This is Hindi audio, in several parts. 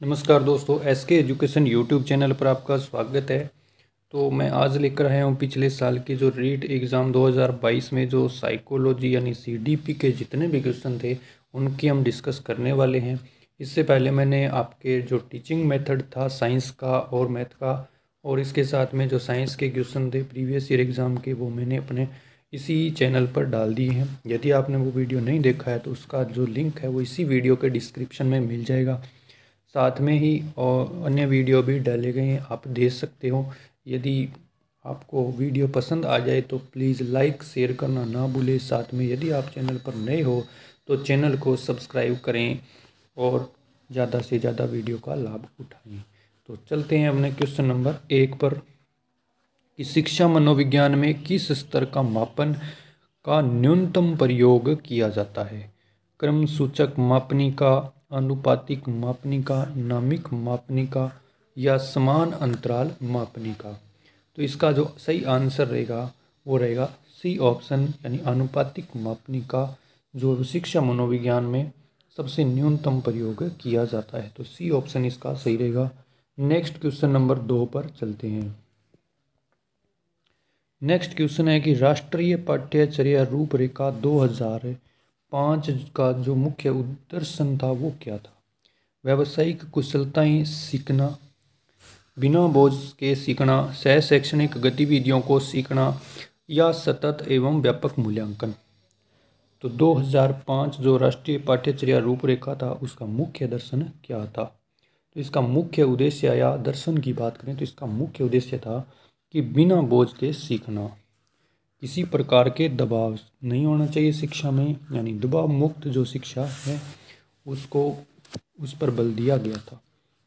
नमस्कार दोस्तों, एसके एजुकेशन यूट्यूब चैनल पर आपका स्वागत है। तो मैं आज लेकर आया हूँ पिछले साल के जो रीट एग्ज़ाम 2022 में जो साइकोलॉजी यानी सीडीपी के जितने भी क्वेश्चन थे उनकी हम डिस्कस करने वाले हैं। इससे पहले मैंने आपके जो टीचिंग मेथड था साइंस का और मैथ का, और इसके साथ में जो साइंस के क्वेश्चन थे प्रीवियस ईयर एग्ज़ाम के, वो मैंने अपने इसी चैनल पर डाल दिए हैं। यदि आपने वो वीडियो नहीं देखा है तो उसका जो लिंक है वो इसी वीडियो के डिस्क्रिप्शन में मिल जाएगा। साथ में ही और अन्य वीडियो भी डाले गए हैं, आप देख सकते हो। यदि आपको वीडियो पसंद आ जाए तो प्लीज़ लाइक शेयर करना ना भूलें। साथ में यदि आप चैनल पर नए हो तो चैनल को सब्सक्राइब करें और ज़्यादा से ज़्यादा वीडियो का लाभ उठाएं। तो चलते हैं अपने क्वेश्चन नंबर 1 पर कि शिक्षा मनोविज्ञान में किस स्तर का मापन का न्यूनतम प्रयोग किया जाता है। क्रम सूचक मापनिका, आनुपातिक मापनिका, नामिक मापनिका या समान अंतराल मापनिका। तो इसका जो सही आंसर रहेगा वो रहेगा सी ऑप्शन, यानी आनुपातिक मापनिका जो शिक्षा मनोविज्ञान में सबसे न्यूनतम प्रयोग किया जाता है। तो सी ऑप्शन इसका सही रहेगा। नेक्स्ट क्वेश्चन नंबर 2 पर चलते हैं। नेक्स्ट क्वेश्चन है कि राष्ट्रीय पाठ्यचर्या रूपरेखा 2005 का जो मुख्य दर्शन था वो क्या था। व्यावसायिक कुशलताएं सीखना, बिना बोझ के सीखना, सह शैक्षणिक गतिविधियों को सीखना या सतत एवं व्यापक मूल्यांकन। तो 2005 जो राष्ट्रीय पाठ्यचर्या रूपरेखा था उसका मुख्य दर्शन क्या था। तो इसका मुख्य उद्देश्य या दर्शन की बात करें तो इसका मुख्य उद्देश्य था कि बिना बोझ के सीखना, किसी प्रकार के दबाव नहीं होना चाहिए शिक्षा में, यानी दबाव मुक्त जो शिक्षा है उसको उस पर बल दिया गया था।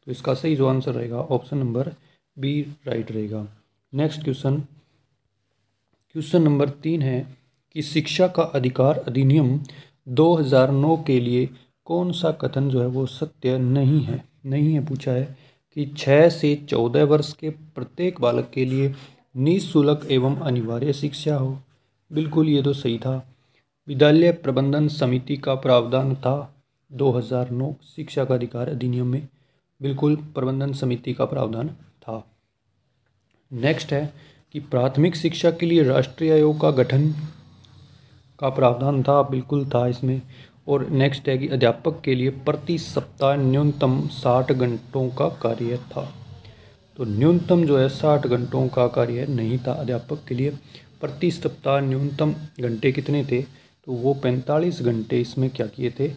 तो इसका सही जो आंसर रहेगा ऑप्शन नंबर बी राइट रहेगा। नेक्स्ट क्वेश्चन, क्वेश्चन नंबर 3 है कि शिक्षा का अधिकार अधिनियम 2009 के लिए कौन सा कथन जो है वो सत्य नहीं है पूछा है कि 6 से 14 वर्ष के प्रत्येक बालक के लिए निःशुल्क एवं अनिवार्य शिक्षा हो। बिल्कुल ये तो सही था। विद्यालय प्रबंधन समिति का प्रावधान था 2009 शिक्षा का अधिकार अधिनियम में, बिल्कुल प्रबंधन समिति का प्रावधान था। नेक्स्ट है कि प्राथमिक शिक्षा के लिए राष्ट्रीय आयोग का गठन का प्रावधान था, बिल्कुल था इसमें। और नेक्स्ट है कि अध्यापक के लिए प्रति सप्ताह न्यूनतम 60 घंटों का कार्य था। तो न्यूनतम जो है 60 घंटों का कार्य नहीं था अध्यापक के लिए। प्रति सप्ताह न्यूनतम घंटे कितने थे, तो वो 45 घंटे इसमें क्या किए थे,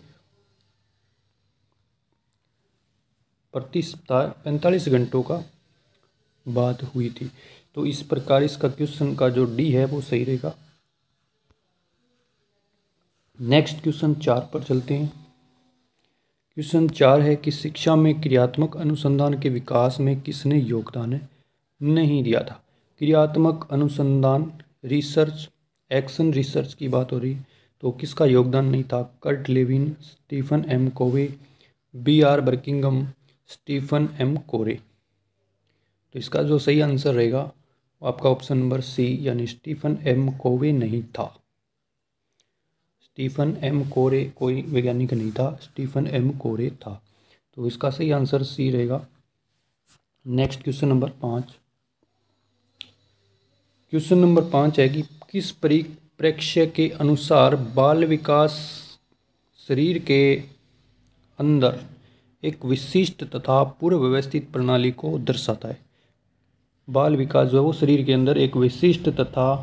प्रति सप्ताह 45 घंटों का बात हुई थी। तो इस प्रकार इसका क्वेश्चन का जो डी है वो सही रहेगा। नेक्स्ट क्वेश्चन 4 पर चलते हैं। क्वेश्चन 4 है कि शिक्षा में क्रियात्मक अनुसंधान के विकास में किसने योगदान नहीं दिया था। क्रियात्मक अनुसंधान रिसर्च, एक्शन रिसर्च की बात हो रही, तो किसका योगदान नहीं था। Kurt Lewin, Stephen M Covey, B R Buckingham, Stephen M Corey. तो इसका जो सही आंसर रहेगा वो आपका ऑप्शन नंबर सी, यानी स्टीफन एम कोवे नहीं था। स्टीफन एम कोरे कोई वैज्ञानिक नहीं था, स्टीफन एम कोरे था। तो इसका सही आंसर सी रहेगा। Next question number 5। Question number 5 है कि किस परिप्रेक्ष्य के अनुसार बाल विकास शरीर के अंदर एक विशिष्ट तथा पूर्व व्यवस्थित प्रणाली को दर्शाता है। बाल विकास जो है वो शरीर के अंदर एक विशिष्ट तथा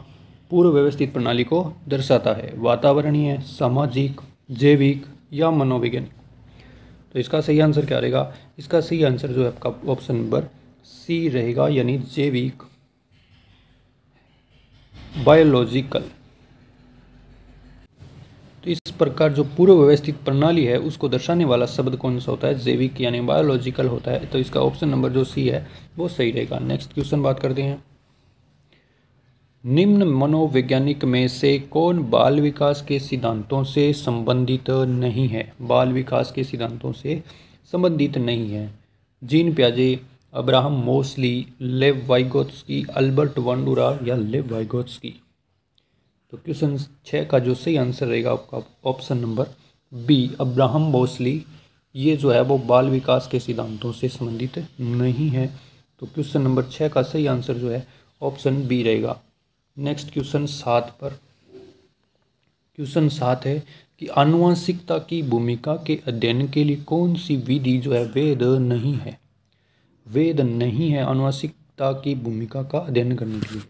पूर्व व्यवस्थित प्रणाली को दर्शाता है। वातावरणीय, सामाजिक, जैविक या मनोवैज्ञानिक। तो इसका सही आंसर क्या रहेगा। इसका सही आंसर जो है आपका ऑप्शन नंबर सी रहेगा, यानी जैविक, बायोलॉजिकल। तो इस प्रकार जो पूर्व व्यवस्थित प्रणाली है उसको दर्शाने वाला शब्द कौन सा होता है, जैविक यानी बायोलॉजिकल होता है। तो इसका ऑप्शन नंबर जो सी है वो सही रहेगा। नेक्स्ट क्वेश्चन बात करते हैं। निम्न मनोवैज्ञानिक में से कौन बाल विकास के सिद्धांतों से संबंधित नहीं है। बाल विकास के सिद्धांतों से संबंधित नहीं है। जीन प्याजे, Abraham Maslow, Lev Vygotsky, Albert Bandura या लेव वाइगोत्स्की। तो क्वेश्चन 6 का जो सही आंसर रहेगा आपका option number B, Abraham Maslow ये जो है वो बाल विकास के सिद्धांतों से संबंधित नहीं है। तो क्वेश्चन नंबर 6 का सही आंसर जो है ऑप्शन बी रहेगा। नेक्स्ट क्वेश्चन 7 पर, क्वेश्चन 7 है कि आनुवंशिकता की भूमिका के अध्ययन के लिए कौन सी विधि जो है वैध नहीं है। वैध नहीं है आनुवंशिकता की भूमिका का अध्ययन करने के लिए।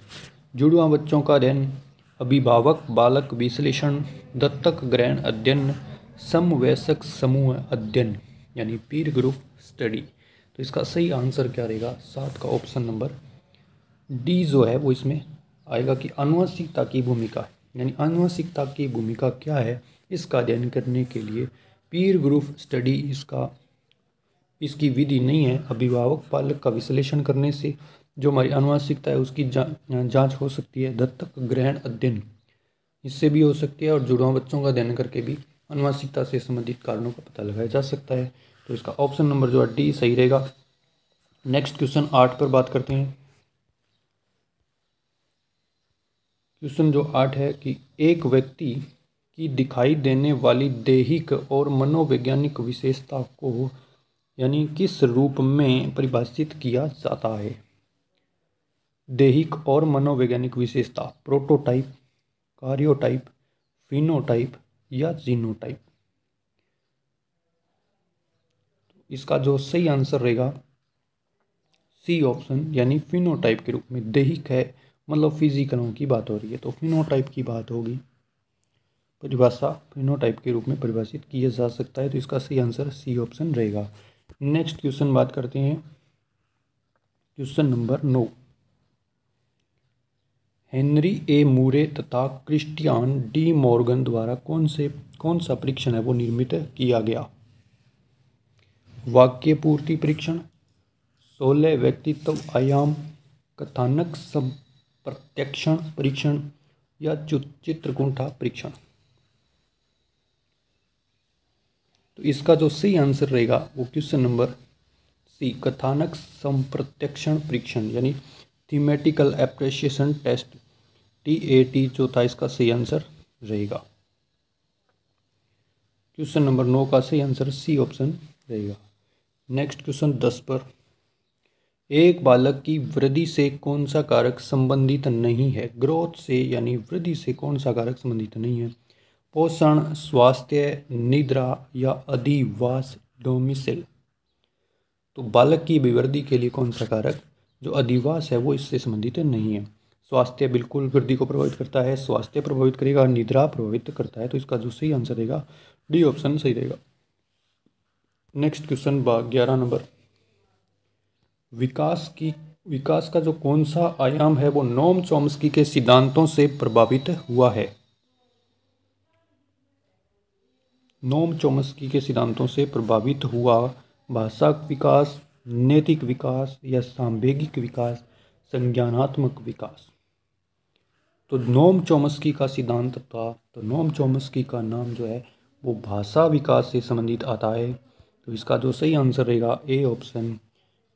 जुड़वा बच्चों का अध्ययन, अभिभावक बालक विश्लेषण, दत्तक ग्रहण अध्ययन, समवयस्क समूह अध्ययन यानी पीर ग्रुप स्टडी। तो इसका सही आंसर क्या रहेगा 7 का ऑप्शन नंबर डी जो है वो इसमें आएगा कि आनुवंशिकता की भूमिका, यानी आनुवंशिकता की भूमिका क्या है इसका अध्ययन करने के लिए पीर ग्रुप स्टडी इसकी विधि नहीं है। अभिभावक पालक का विश्लेषण करने से जो हमारी आनुवंशिकता है उसकी जांच हो सकती है। दत्तक ग्रहण अध्ययन इससे भी हो सकती है, और जुड़वा बच्चों का अध्ययन करके भी आनुवंशिकता से संबंधित कारणों का पता लगाया जा सकता है। तो इसका ऑप्शन नंबर जो है डी सही रहेगा। नेक्स्ट क्वेश्चन 8 पर बात करते हैं। क्वेश्चन जो 8 है कि एक व्यक्ति की दिखाई देने वाली दैहिक और मनोवैज्ञानिक विशेषता को यानी किस रूप में परिभाषित किया जाता है। दैहिक और मनोवैज्ञानिक विशेषता, प्रोटोटाइप, कार्योटाइप, फिनोटाइप या जीनोटाइप। इसका जो सही आंसर रहेगा सी ऑप्शन यानी फिनोटाइप के रूप में। दैहिक है मतलब फिजिकलों की बात हो रही है, तो फिनोटाइप की बात होगी। परिभाषा फिनोटाइप के रूप में परिभाषित किया जा सकता है, तो इसका सही आंसर सी ऑप्शन रहेगा। नेक्स्ट क्वेश्चन बात करते हैं, क्वेश्चन नंबर 9। हेनरी ए मूरे तथा क्रिस्टियान डी मॉर्गन द्वारा कौन सा परीक्षण है वो निर्मित किया गया। वाक्य पूर्ति परीक्षण, 16 व्यक्तित्व आयाम, कथानक संप्रत्यक्षण परीक्षण या चित्रकुंठा परीक्षण। तो इसका जो सही आंसर रहेगा वो क्वेश्चन नंबर सी, कथानक संप्रत्यक्षण परीक्षण यानी थीमेटिकल एप्रिसिएशन टेस्ट, TAT जो था इसका सही आंसर रहेगा। क्वेश्चन नंबर 9 का सही आंसर सी ऑप्शन रहेगा। नेक्स्ट क्वेश्चन 10 पर, एक बालक की वृद्धि से कौन सा कारक संबंधित नहीं है। ग्रोथ से यानी वृद्धि से कौन सा कारक संबंधित नहीं है। पोषण, स्वास्थ्य, निद्रा या अधिवास डोमिसाइल। तो बालक की अभिवृद्धि के लिए कौन सा कारक जो अधिवास है वो इससे संबंधित नहीं है। स्वास्थ्य बिल्कुल वृद्धि को प्रभावित करता है, स्वास्थ्य प्रभावित करेगा, निद्रा प्रभावित करता है। तो इसका जो सही आंसर रहेगा डी ऑप्शन सही रहेगा। नेक्स्ट क्वेश्चन 11 नंबर, विकास का जो कौन सा आयाम है वो नोम चॉम्स्की के सिद्धांतों से प्रभावित हुआ है। नोम चॉम्स्की के सिद्धांतों से प्रभावित हुआ भाषा विकास, नैतिक विकास या सांवेगिक विकास, संज्ञानात्मक विकास। तो नोम चॉम्स्की का सिद्धांत था, तो नोम चॉम्स्की का नाम जो है वो भाषा विकास से संबंधित आता है। तो इसका जो सही आंसर रहेगा ए ऑप्शन,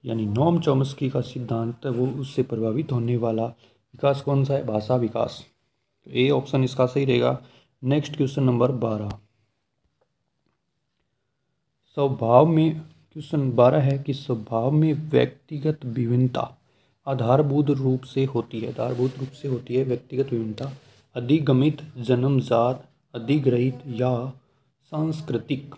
यानी नोम चॉम्स्की का सिद्धांत वो उससे प्रभावित होने वाला विकास कौन सा है, भाषा विकास। तो ए ऑप्शन इसका सही रहेगा। नेक्स्ट क्वेश्चन नंबर 12, स्वभाव में, क्वेश्चन 12 है कि स्वभाव में व्यक्तिगत विभिन्नता आधारभूत रूप से होती है। आधारभूत रूप से होती है व्यक्तिगत विभिन्नता अधिगमित, जन्मजात, अधिग्रहित या सांस्कृतिक।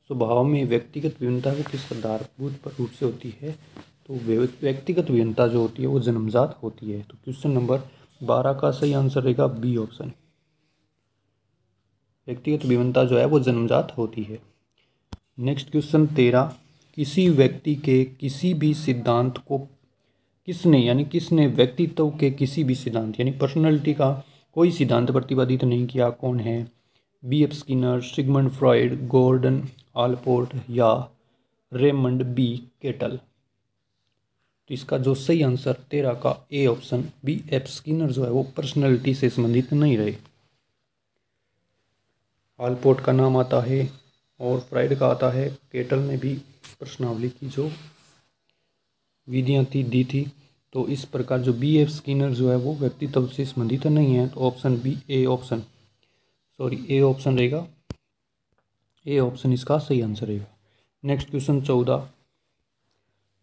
स्वभाव में व्यक्तिगत विभिन्नता वो किस आधारभूत रूप से होती है, तो व्यक्तिगत विभिन्नता जो होती है वो जन्मजात होती है। तो क्वेश्चन नंबर 12 का सही आंसर रहेगा बी ऑप्शन, व्यक्तिगत विभिन्नता जो है वो जन्मजात होती है। नेक्स्ट क्वेश्चन 13, किसी व्यक्ति के किसी भी सिद्धांत को किसने व्यक्तित्व के किसी भी सिद्धांत यानी पर्सनैलिटी का कोई सिद्धांत प्रतिपादित नहीं किया। कौन है, BF Skinner, Sigmund Freud, Gordon Allport या रेमंड बी केटल। तो इसका जो सही आंसर 13 का ए ऑप्शन BF स्किनर जो है वो पर्सनैलिटी से संबंधित नहीं रहे। आलपोर्ट का नाम आता है और फ्राइड का आता है, केटल ने भी प्रश्नावली की जो विधियाँ दी थी। तो इस प्रकार जो BF स्किनर जो है वो व्यक्तित्व से संबंधित नहीं है। तो option B A option A option रहेगा ए ऑप्शन इसका सही आंसर रहेगा। Next question 14।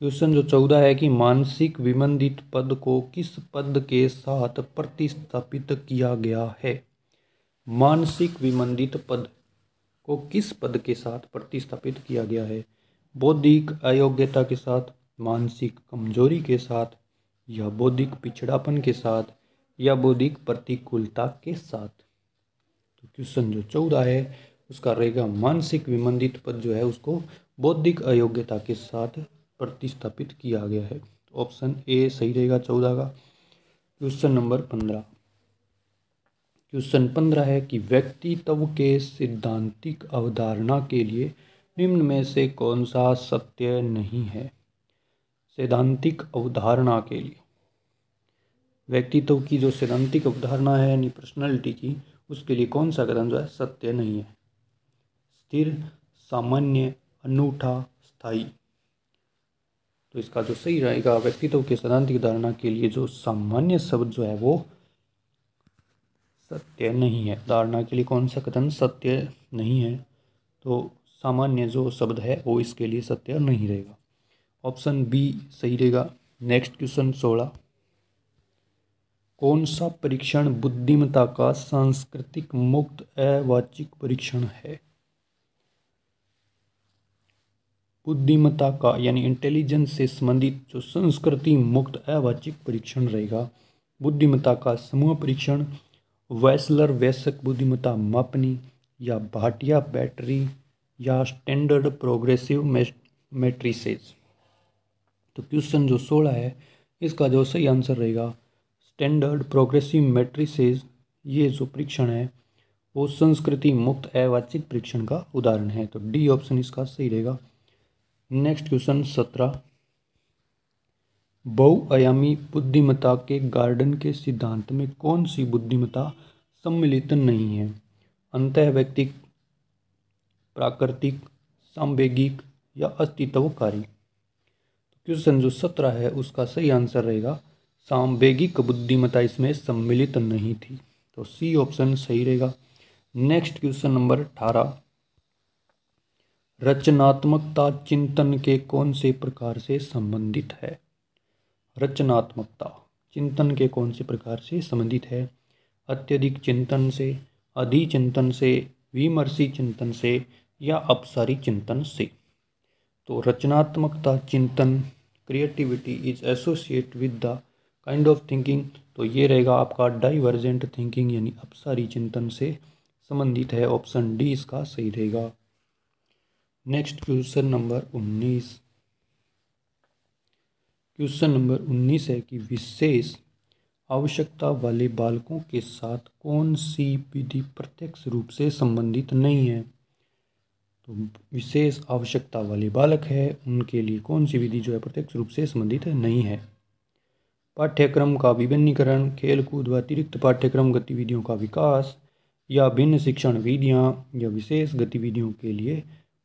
क्वेश्चन जो 14 है कि मानसिक विमंदित पद को किस पद के साथ प्रतिस्थापित किया गया है। मानसिक विमंदित पद को किस पद के साथ प्रतिस्थापित किया गया है। बौद्धिक अयोग्यता के साथ, मानसिक कमजोरी के साथ, या बौद्धिक पिछड़ापन के साथ, या बौद्धिक प्रतिकूलता के साथ। तो क्वेश्चन जो 14 है उसका रहेगा मानसिक विमंदित पद जो है उसको बौद्धिक अयोग्यता के साथ प्रतिस्थापित किया गया है। ऑप्शन ए सही रहेगा 14 का। Question number 15। क्वेश्चन 15 है कि व्यक्तित्व के सिद्धांतिक अवधारणा के लिए निम्न में से कौन सा सत्य नहीं है। सैद्धांतिक अवधारणा के लिए व्यक्तित्व की जो सैद्धांतिक अवधारणा है यानी पर्सनालिटी की, उसके लिए कौन सा कथन जो है सत्य नहीं है। स्थिर, सामान्य, अनूठा, स्थायी। तो इसका जो सही रहेगा व्यक्तित्व के सैद्धांतिक धारणा के लिए जो सामान्य शब्द जो है वो सत्य नहीं है। धारणा के लिए कौन सा कथन सत्य नहीं है, तो सामान्य जो शब्द है वो इसके लिए सत्य नहीं रहेगा। ऑप्शन बी सही रहेगा। Next question 16। कौन सा परीक्षण बुद्धिमत्ता का सांस्कृतिक मुक्त अवाचिक परीक्षण है। बुद्धिमत्ता का यानी इंटेलिजेंस से संबंधित जो संस्कृति मुक्त अवाचिक परीक्षण रहेगा, बुद्धिमत्ता का समूह परीक्षण, वैसलर वयस्क बुद्धिमत्ता मापनी, या भाटिया बैटरी, या स्टैंडर्ड प्रोग्रेसिव मैट्रिसेस। तो क्वेश्चन जो 16 है इसका जो सही आंसर रहेगा स्टैंडर्ड प्रोग्रेसिव मैट्रिसेस। ये जो परीक्षण है वो संस्कृति मुक्त अवाचिक परीक्षण का उदाहरण है। तो डी ऑप्शन इसका सही रहेगा। Next question 17। बहुआयामी बुद्धिमत्ता के गार्डन के सिद्धांत में कौन सी बुद्धिमत्ता सम्मिलित नहीं है। अंतःवैयक्तिक, प्राकृतिक, सांवेगिक, या अस्तित्वकारी। क्वेश्चन जो 17 है उसका सही आंसर रहेगा सांवेगिक बुद्धिमत्ता इसमें सम्मिलित नहीं थी। तो सी ऑप्शन सही रहेगा। Next question number 18। रचनात्मकता चिंतन के कौन से प्रकार से संबंधित है। रचनात्मकता चिंतन के कौन से प्रकार से संबंधित है। अत्यधिक चिंतन से, अधिचिंतन से, विमर्शी चिंतन से, या अपसारी चिंतन से। तो रचनात्मकता चिंतन, creativity is associate with the kind of thinking. तो ये रहेगा आपका डाइवर्जेंट थिंकिंग यानी अपसारी चिंतन से संबंधित है। ऑप्शन डी इसका सही रहेगा। Next question number 19। Question number 19 है कि विशेष आवश्यकता वाले बालकों के साथ कौन सी विधि प्रत्यक्ष रूप से संबंधित नहीं है। तो विशेष आवश्यकता वाले बालक है उनके लिए कौन सी विधि जो है प्रत्यक्ष रूप से संबंधित नहीं है। पाठ्यक्रम का विभिन्नीकरण, खेल कूद व अतिरिक्त पाठ्यक्रम गतिविधियों का विकास, या भिन्न शिक्षण विधियाँ, या विशेष गतिविधियों के लिए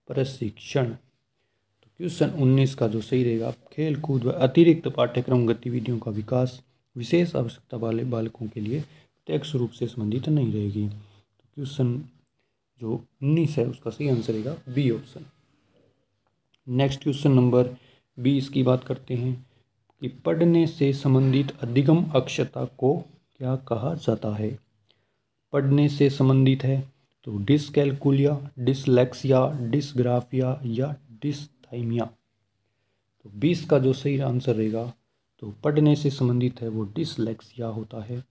प्रशिक्षण। तो क्वेश्चन 19 का जो सही रहेगा खेल कूद व अतिरिक्त पाठ्यक्रम गतिविधियों का विकास विशेष आवश्यकता वाले बालकों के लिए प्रत्यक्ष रूप से संबंधित नहीं रहेगी। तो क्वेश्चन जो 19 है उसका सही आंसर रहेगा B option. Next question number 20 की बात करते हैं कि पढ़ने से संबंधित अधिगम अक्षमता को क्या कहा जाता है। पढ़ने से संबंधित है तो डिसकैलकुलिया, डिसलेक्सिया, डिसग्राफिया, या डिसथाइमिया। तो 20 का जो सही आंसर रहेगा तो पढ़ने से संबंधित है वो डिसलेक्सिया होता है।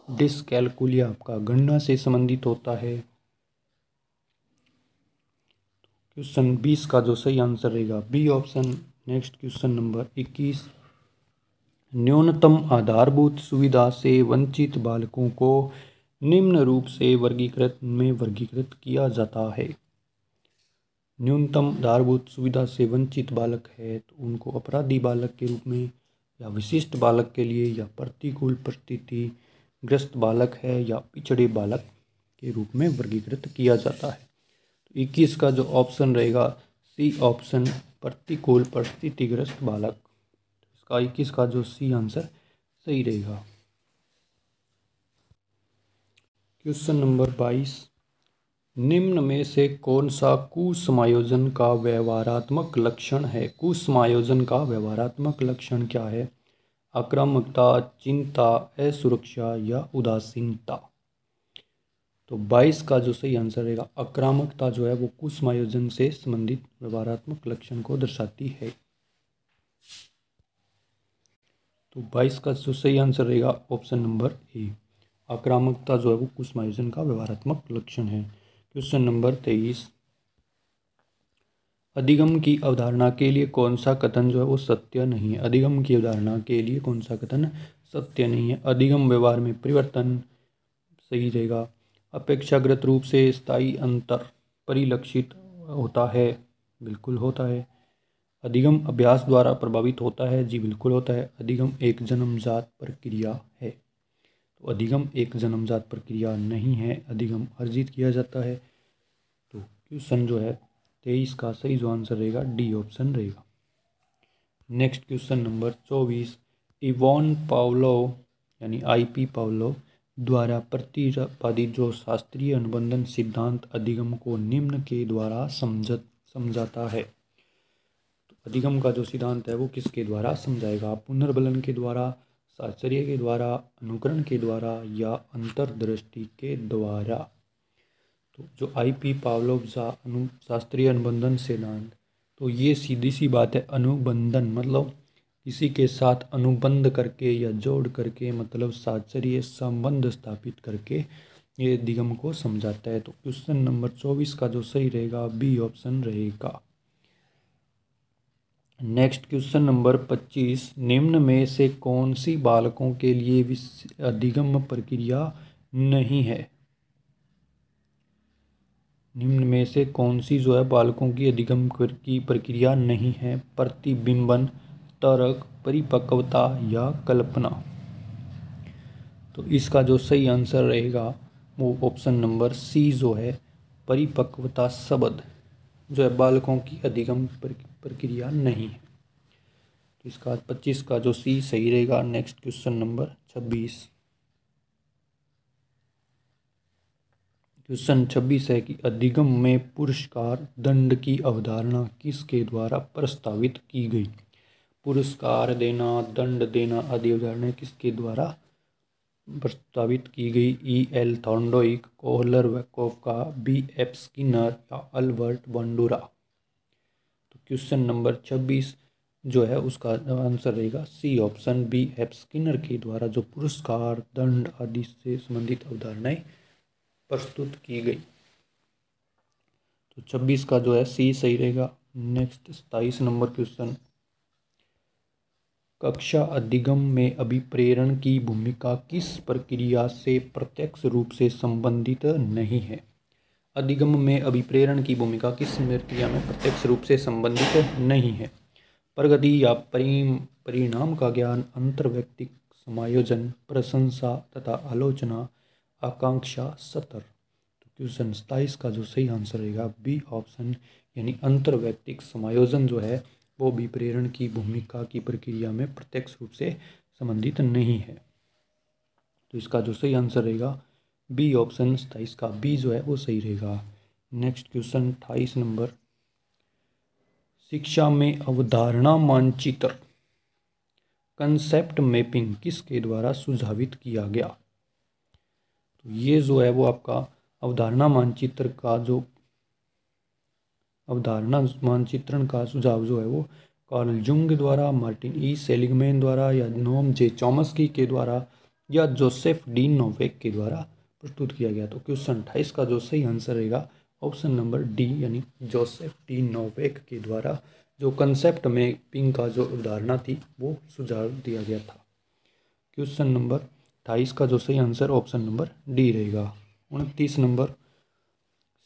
डिसकैलकुलिया आपका गणना से संबंधित होता है। क्वेश्चन 20 का जो सही आंसर रहेगा B option. Next question number 21। न्यूनतम आधारभूत सुविधा से वंचित बालकों को निम्न रूप से वर्गीकृत किया जाता है। न्यूनतम आधारभूत सुविधा से वंचित बालक है तो उनको अपराधी बालक के रूप में, या विशिष्ट बालक के लिए, या प्रतिकूल परिस्थिति ग्रस्त बालक है, या पिछड़े बालक के रूप में वर्गीकृत किया जाता है। तो 21 का जो ऑप्शन रहेगा सी ऑप्शन, प्रतिकूल परिस्थितिग्रस्त बालक। इसका 21 का जो सी आंसर सही रहेगा। Question number 22। निम्न में से कौन सा कुसमायोजन का व्यवहारात्मक लक्षण है? कुसमायोजन का व्यवहारात्मक लक्षण क्या है? आक्रामकता, चिंता, असुरक्षा या उदासीनता। तो 22 का जो सही आंसर रहेगा आक्रामकता जो है वो कुसमायोजन से संबंधित व्यवहारात्मक लक्षण को दर्शाती है। तो 22 का जो सही आंसर रहेगा ऑप्शन नंबर ए, आक्रामकता जो है वो कुसमायोजन का व्यवहारात्मक लक्षण है। क्वेश्चन नंबर 23, अधिगम की अवधारणा के लिए कौन सा कथन जो है वो सत्य नहीं है? अधिगम की अवधारणा के लिए कौन सा कथन सत्य नहीं है? अधिगम व्यवहार में परिवर्तन सही रहेगा। अपेक्षाकृत रूप से स्थायी अंतर परिलक्षित होता है, बिल्कुल होता है। अधिगम अभ्यास द्वारा प्रभावित होता है, जी बिल्कुल होता है। अधिगम एक जन्मजात प्रक्रिया है, तो अधिगम एक जन्मजात प्रक्रिया नहीं है, अधिगम अर्जित किया जाता है। तो क्वेश्चन जो है 23 का सही जो आंसर रहेगा डी ऑप्शन रहेगा। Next question number 24, Ivan Pavlov यानी आईपी पावलोव द्वारा प्रतिपादित जो शास्त्रीय अनुबंधन सिद्धांत अधिगम को निम्न के द्वारा समझाता है। तो अधिगम का जो सिद्धांत है वो किसके द्वारा समझाएगा? पुनर्बलन के द्वारा, साहचर्य के द्वारा, अनुकरण के द्वारा या अंतर्दृष्टि के द्वारा। तो जो आईपी पावलोव शास्त्रीय अनुबंधन सिद्धांत, तो ये सीधी सी बात है, अनुबंधन मतलब किसी के साथ अनुबंध करके या जोड़ करके, मतलब साहचर्य संबंध स्थापित करके ये अधिगम को समझाता है। तो क्वेश्चन नंबर 24 का जो सही रहेगा बी ऑप्शन रहेगा। नेक्स्ट क्वेश्चन नंबर 25, निम्न में से कौन सी बालकों के लिए अधिगम प्रक्रिया नहीं है? निम्न में से कौन सी जो है बालकों की अधिगम की प्रक्रिया नहीं है? प्रतिबिंबन, तर्क, परिपक्वता या कल्पना। तो इसका जो सही आंसर रहेगा वो ऑप्शन नंबर सी जो है परिपक्वता शब्द जो है बालकों की अधिगम प्रक्रिया नहीं है। तो इसका 25 का जो सी सही रहेगा। नेक्स्ट क्वेश्चन नंबर 26, क्वेश्चन 26 है कि अधिगम में पुरस्कार दंड की अवधारणा किसके द्वारा प्रस्तावित की गई? पुरस्कार देना, दंड देना आदि अवधारणाएं किसके द्वारा प्रस्तावित की गई? ई एल थॉर्नडाइक, कोहलर वैकोफ्का, बी एफ स्किनर या अल्बर्ट बंडूरा। तो क्वेश्चन नंबर 26 जो है उसका आंसर रहेगा C option, B F Skinner के द्वारा जो पुरस्कार, दंड आदि से संबंधित अवधारणाएं प्रस्तुत की गई। तो 26 का जो है सी सही रहेगा। नेक्स्ट 27 नंबर क्वेश्चन, कक्षा अधिगम में अभिप्रेरण की भूमिका किस प्रक्रिया से प्रत्यक्ष रूप से संबंधित नहीं है? अधिगम में अभिप्रेरण की भूमिका किस प्रक्रिया में प्रत्यक्ष रूप से संबंधित नहीं है? प्रगति या परिणाम का ज्ञान, अंतर्वैयक्तिक समायोजन, प्रशंसा तथा आलोचना, आकांक्षा, सतर। तो क्वेश्चन 27 का जो सही आंसर रहेगा बी ऑप्शन, यानी अंतर्वैयक्तिक समायोजन जो है वो भी प्रेरण की भूमिका की प्रक्रिया में प्रत्यक्ष रूप से संबंधित नहीं है। तो इसका जो सही आंसर रहेगा बी ऑप्शन 27 का बी जो है वो सही रहेगा। नेक्स्ट क्वेश्चन 28 नंबर, शिक्षा में अवधारणा मानचित्र कंसेप्ट मैपिंग किसके द्वारा सुझावित किया गया? तो ये जो है वो आपका अवधारणा मानचित्र का जो अवधारणा मानचित्रण का सुझाव जो है वो कार्ल जुंग द्वारा, मार्टिन ई सेलिगमैन द्वारा या नोम जे चॉम्स्की के द्वारा या जोसेफ डी नोवेक के द्वारा प्रस्तुत किया गया। तो क्वेश्चन 28 का जो सही आंसर रहेगा ऑप्शन नंबर डी, यानी जोसेफ डी नोवेक के द्वारा जो कंसेप्ट मैपिंग का जो अवधारणा थी वो सुझाव दिया गया था। क्वेश्चन नंबर 28 का जो सही आंसर ऑप्शन नंबर डी रहेगा। 29 नंबर,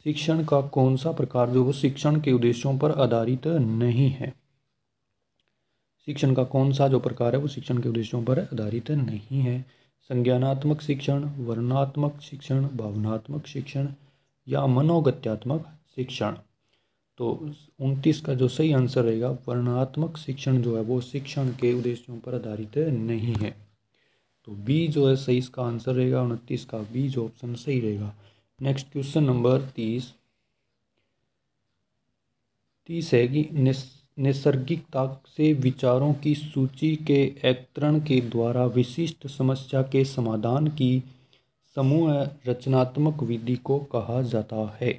शिक्षण का कौन सा प्रकार जो वो शिक्षण के उद्देश्यों पर आधारित नहीं है? शिक्षण का कौन सा जो प्रकार है वो शिक्षण के उद्देश्यों पर आधारित नहीं है? संज्ञानात्मक शिक्षण, वर्णनात्मक शिक्षण, भावनात्मक शिक्षण या मनोगत्यात्मक शिक्षण। तो 29 का जो सही आंसर रहेगा वर्णनात्मक शिक्षण जो है वो शिक्षण के उद्देश्यों पर आधारित नहीं है। तो बी जो है सही इसका आंसर रहेगा 29 का बी जो ऑप्शन सही रहेगा। नेक्स्ट क्वेश्चन नंबर 30 है कि नैसर्गिकता से विचारों की सूची के एकत्रण के द्वारा विशिष्ट समस्या के समाधान की समूह रचनात्मक विधि को कहा जाता है।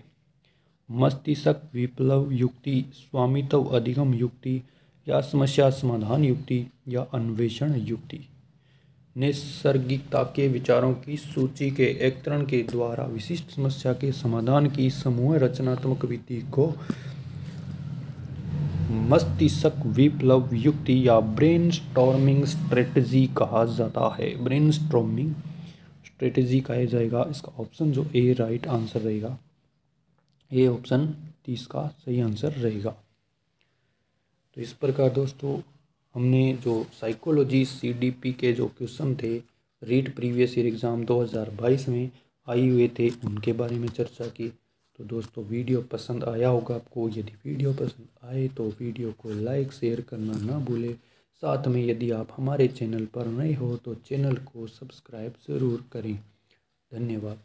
मस्तिष्क विप्लव युक्ति, स्वामित्व अधिगम युक्ति, या समस्या समाधान युक्ति, या अन्वेषण युक्ति। नैसर्गिकता के विचारों की सूची के एकत्रण के द्वारा विशिष्ट समस्या के समाधान की समूह रचनात्मक विधि को मस्तिष्क विप्लव युक्ति या ब्रेनस्टॉर्मिंग स्ट्रेटजी कहा जाता है। ब्रेनस्टॉर्मिंग स्ट्रेटजी कहा जाएगा। इसका ऑप्शन जो ए राइट आंसर रहेगा, ये ऑप्शन 30 का सही आंसर रहेगा। तो इस प्रकार दोस्तों हमने जो साइकोलॉजी सीडीपी के जो क्वेश्चन थे रीट प्रीवियस ईयर एग्ज़ाम 2022 में आए हुए थे उनके बारे में चर्चा की। तो दोस्तों वीडियो पसंद आया होगा आपको। यदि वीडियो पसंद आए तो वीडियो को लाइक शेयर करना ना भूलें। साथ में यदि आप हमारे चैनल पर नए हो तो चैनल को सब्सक्राइब ज़रूर करें। धन्यवाद।